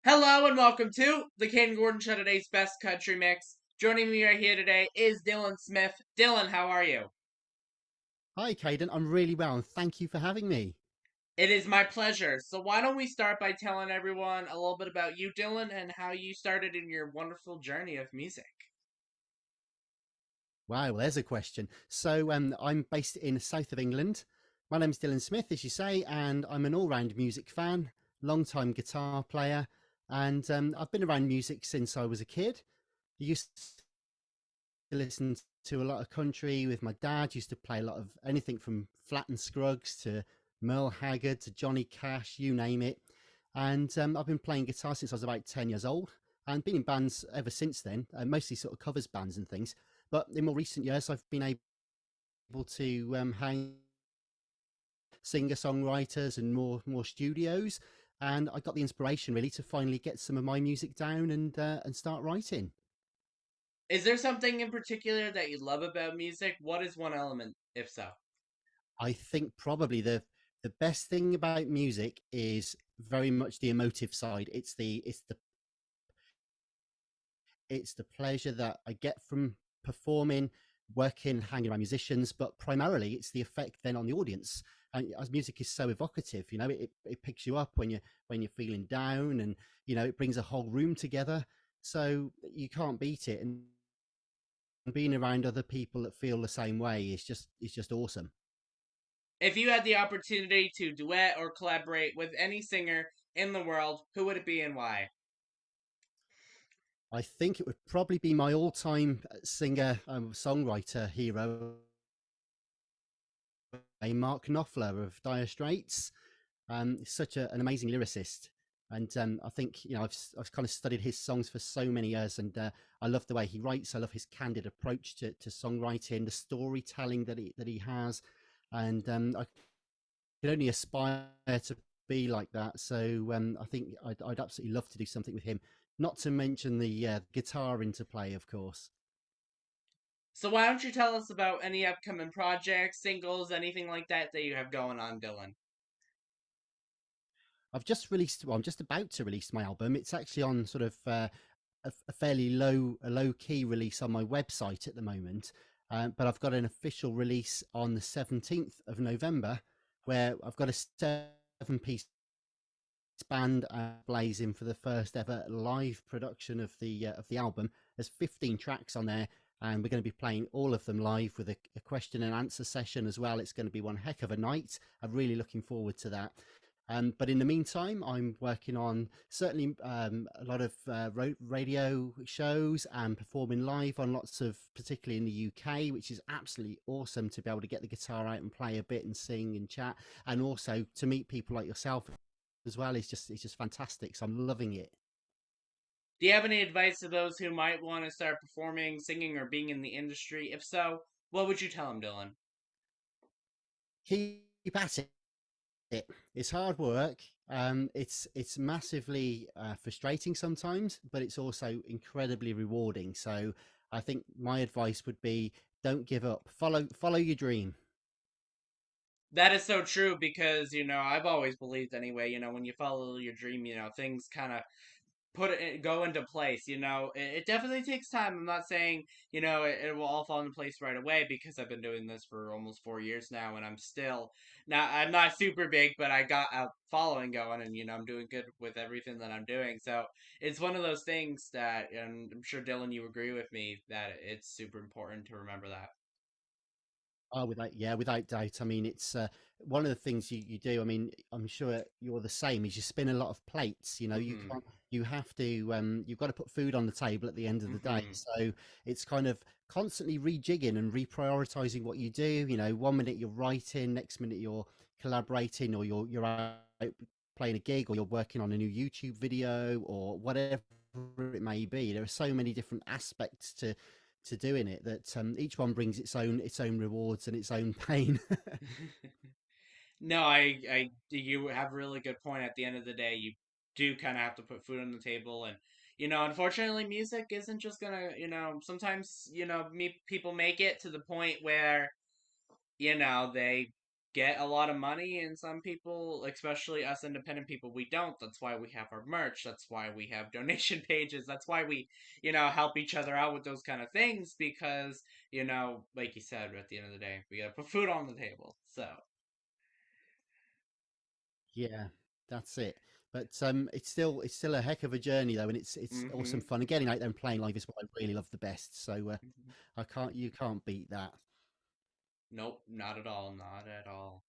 Hello and welcome to the Kayden Gordon Show, today's best country mix. Joining me right here today is Dylan Smith. Dylan, how are you? Hi, Kayden. I'm really well, and thank you for having me. It is my pleasure. So why don't we start by telling everyone a little bit about you, Dylan, and how you started in your wonderful journey of music. Wow, well, there's a question. I'm based in the south of England. My name's Dylan Smith, as you say, and I'm an all-round music fan, long-time guitar player, and I've been around music since I was a kid. I used to listen to a lot of country with my dad. Used to play a lot of anything from Flat and Scruggs to Merle Haggard to Johnny Cash, you name it. And I've been playing guitar since I was about 10 years old and been in bands ever since then, mostly sort of covers bands and things. But in more recent years, I've been able to hang singer songwriters and more studios. And I got the inspiration really to finally get some of my music down and start writing. Is there something in particular that you love about music? What is one element, if so? I think probably the best thing about music is very much the emotive side. It's the pleasure that I get from performing, working, hanging around musicians, but primarily it's the effect then on the audience. And as music is so evocative, it picks you up when you're feeling down, and it brings a whole room together. So you can't beat it. And being around other people that feel the same way is just awesome. If you had the opportunity to duet or collaborate with any singer in the world, who would it be and why? I think it would probably be my all-time singer songwriter hero, a Mark Knopfler of Dire Straits. He's such an amazing lyricist, and I think I've kind of studied his songs for so many years, and I love the way he writes. I love his candid approach to songwriting, the storytelling that he has, and I can only aspire to be like that. So I think I'd absolutely love to do something with him. Not to mention the guitar interplay, of course. So why don't you tell us about any upcoming projects, singles, anything like that that you have going on, Dylan? I've just released. Well, I'm just about to release my album. It's actually on sort of a fairly low key release on my website at the moment, but I've got an official release on the 17th of November, where I've got a 7 piece band blazing for the first ever live production of the album. There's 15 tracks on there, and we're going to be playing all of them live with a question and answer session as well. It's going to be one heck of a night. I'm really looking forward to that. But in the meantime, I'm working on certainly a lot of radio shows and performing live on lots of, particularly in the UK, which is absolutely awesome to be able to get the guitar out and play a bit and sing and chat, and also to meet people like yourself as well. It's just fantastic. So I'm loving it. Do you have any advice to those who might want to start performing, singing, or being in the industry? If so, what would you tell them, Dylan? Keep at it. It's hard work. It's massively frustrating sometimes, but it's also incredibly rewarding. So I think my advice would be don't give up. Follow your dream. That is so true because, I've always believed anyway, when you follow your dream, things kind of go into place. It definitely takes time. I'm not saying it will all fall into place right away because I've been doing this for almost 4 years now, and I'm not super big, but I got a following going, and I'm doing good with everything that I'm doing. So it's one of those things that, and I'm sure Dylan, you agree with me that it's super important to remember that. Oh, without doubt. I mean, it's one of the things you do. I mean, I'm sure you're the same. Is you spin a lot of plates. You Mm-hmm. can't. You have to. You've got to put food on the table at the end of the day. Mm-hmm. So it's kind of constantly rejigging and reprioritizing what you do. One minute you're writing, next minute you're collaborating, or you're out playing a gig, or you're working on a new YouTube video, or whatever it may be. There are so many different aspects to doing it that each one brings its own rewards and its own pain. No, you have a really good point. At the end of the day, you do kind of have to put food on the table, and unfortunately, music isn't just gonna, sometimes, people make it to the point where they get a lot of money, and some people, especially us independent people, we don't. That's why we have our merch. That's why we have donation pages. That's why we, help each other out with those kind of things because, like you said, at the end of the day, we gotta put food on the table. So, Yeah, that's it. But it's still a heck of a journey though, and it's awesome mm-hmm. fun. And getting out there and playing live is what I really love the best. So Mm-hmm. I can't you can't beat that. Nope, not at all, not at all.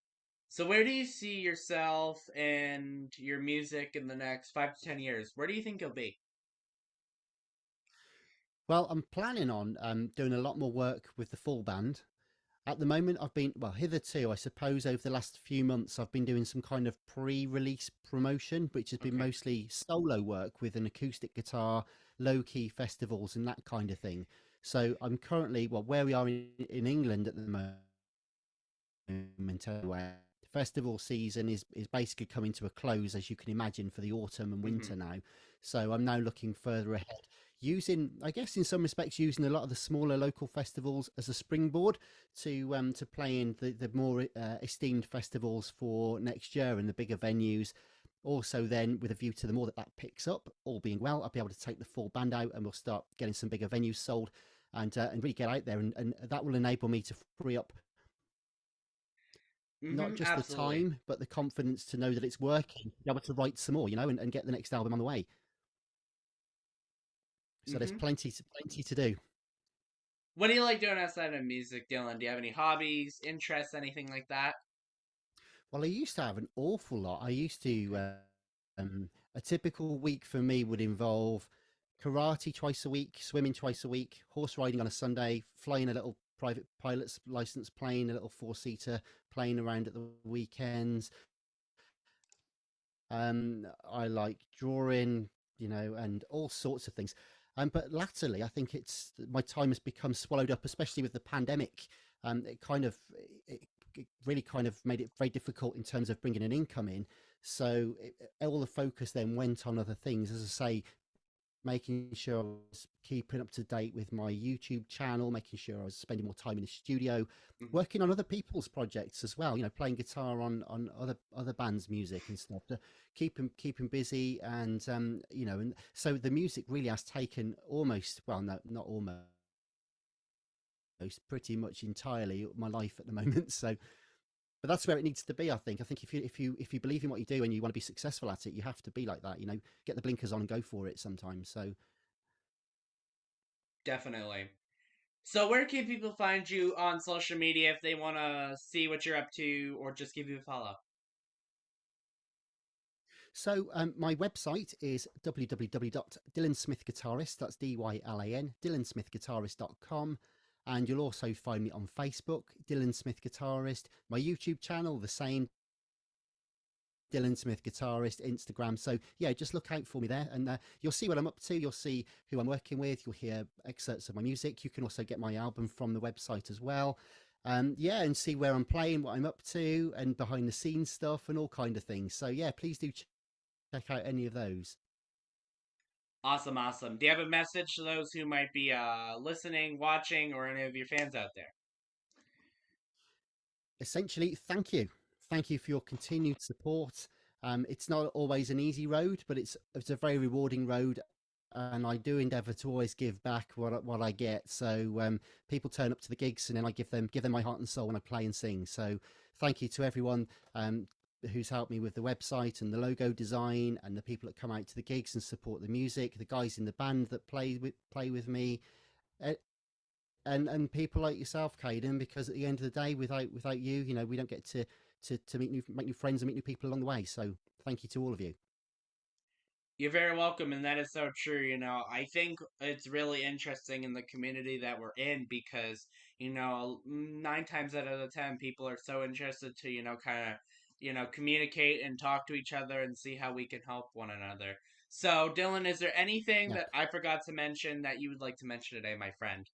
So where do you see yourself and your music in the next 5 to 10 years? Where do you think you'll be? Well, I'm planning on doing a lot more work with the full band. At the moment, I've been, well, hitherto, I suppose, over the last few months, I've been doing some kind of pre release promotion, which has been Okay. mostly solo work with an acoustic guitar, low key festivals, and that kind of thing. So I'm currently, well, where we are in England at the moment, anyway, festival season is basically coming to a close, as you can imagine, for the autumn and Mm-hmm. winter now. So I'm now looking further ahead, using, I guess, in some respects, using a lot of the smaller local festivals as a springboard to play in the more esteemed festivals for next year and the bigger venues. Also, then with a view to the more that that picks up, all being well, I'll be able to take the full band out and we'll start getting some bigger venues sold and really get out there, and that will enable me to free up not Mm-hmm. just the Absolutely. time, but the confidence to know that it's working, be able to write some more, and get the next album on the way. So there's Mm-hmm. plenty to do. What do you like doing outside of music, Dylan? Do you have any hobbies, interests, anything like that? Well, I used to have an awful lot. I used to, Okay. a typical week for me would involve karate twice a week, swimming twice a week, horse riding on a Sunday, flying a little private pilot's license plane, a little four-seater plane around at the weekends. I like drawing, and all sorts of things. But latterly, I think it's my time has become swallowed up, especially with the pandemic. It kind of it really kind of made it very difficult in terms of bringing an income in. So all the focus then went on other things. As I say, making sure I was keeping up to date with my YouTube channel, making sure I was spending more time in the studio, Mm-hmm. working on other people's projects as well. Playing guitar on other bands' music and stuff to keep him busy. And so the music really has taken almost, well, no, not almost, pretty much entirely my life at the moment. So but that's where it needs to be. I think if you believe in what you do and you want to be successful at it, you have to be like that. Get the blinkers on and go for it sometimes. So Definitely. So where can people find you on social media if they want to see what you're up to or just give you a follow? my website is www.dylansmithguitarist. That's Dylan, dylansmithguitarist.com. And you'll also find me on Facebook, Dylan Smith Guitarist. My YouTube channel, the same, Dylan Smith Guitarist, Instagram. So yeah, just look out for me there, and you'll see what I'm up to. You'll see who I'm working with. You'll hear excerpts of my music. You can also get my album from the website as well. Yeah, and see where I'm playing, what I'm up to, and behind the scenes stuff, and all kind of things. So yeah, please do check out any of those. Awesome, awesome. Do you have a message to those who might be listening, watching, or any of your fans out there? Essentially, thank you for your continued support. It's not always an easy road, but it's a very rewarding road, and I do endeavour to always give back what I get. So people turn up to the gigs, and then I give them my heart and soul when I play and sing. So thank you to everyone who's helped me with the website and the logo design, and the people that come out to the gigs and support the music, the guys in the band that play with me. Uh, and people like yourself, Kayden, because at the end of the day, without you, we don't get to make new friends and meet new people along the way. So thank you to all of you. You're very welcome, and that is so true. I think it's really interesting in the community that we're in because, 9 times out of the 10, people are so interested to, kind of, communicate and talk to each other and see how we can help one another. So, Dylan, is there anything Yeah. that I forgot to mention that you would like to mention today, my friend?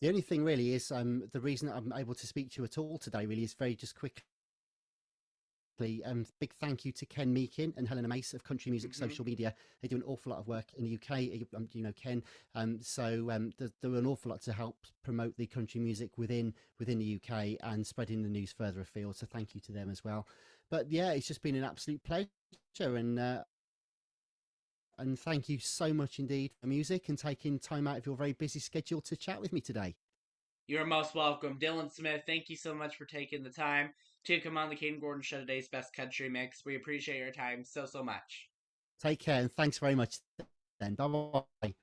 The only thing really is the reason that I'm able to speak to you at all today really is very just quickly. exactly. Big thank you to Ken Meakin and Helena Mace of Country Music Hmm. Social Media. They do an awful lot of work in the UK. Ken. There an awful lot to help promote the country music within the UK and spreading the news further afield. So thank you to them as well. But yeah, it's just been an absolute pleasure, and thank you so much indeed for music and taking time out of your very busy schedule to chat with me today. You're most welcome. Dylan Smith, thank you so much for taking the time to come on the Kayden Gordon Show, today's best country mix. We appreciate your time so, so much. Take care and thanks very much. Then bye bye.